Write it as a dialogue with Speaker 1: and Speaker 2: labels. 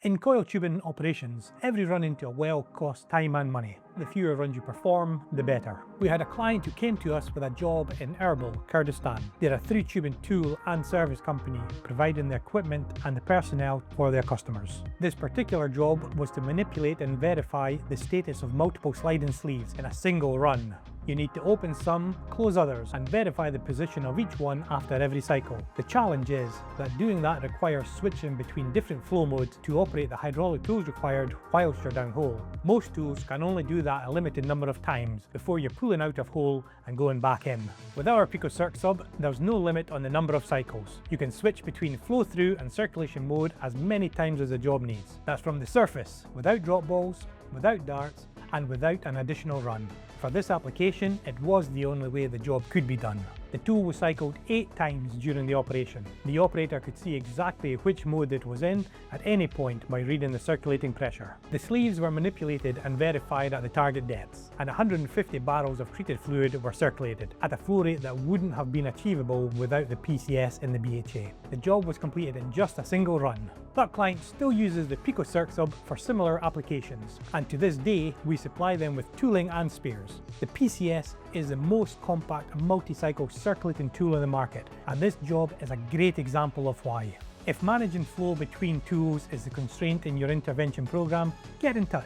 Speaker 1: In coil tubing operations, every run into a well costs time and money. The fewer runs you perform, the better. We had a client who came to us with a job in Erbil, Kurdistan. They're a 3-tubing tool and service company, providing the equipment and the personnel for their customers. This particular job was to manipulate and verify the status of multiple sliding sleeves in a single run. You need to open some, close others, and verify the position of each one after every cycle. The challenge is that doing that requires switching between different flow modes to operate the hydraulic tools required whilst you're downhole. Most tools can only do that a limited number of times before you're pulling out of hole and going back in. With our Pico Circ Sub, there's no limit on the number of cycles. You can switch between flow through and circulation mode as many times as the job needs. That's from the surface, without drop balls, without darts, and without an additional run. For this application, it was the only way the job could be done. The tool was cycled 8 times during the operation. The operator could see exactly which mode it was in at any point by reading the circulating pressure. The sleeves were manipulated and verified at the target depths, and 150 barrels of treated fluid were circulated at a flow rate that wouldn't have been achievable without the PCS in the BHA. The job was completed in just a single run. That client still uses the Pico Circ Sub for similar applications, and to this day we supply them with tooling and spares. The PCS is the most compact multi-cycle circulating tool in the market, and this job is a great example of why. If managing flow between tools is the constraint in your intervention program, get in touch.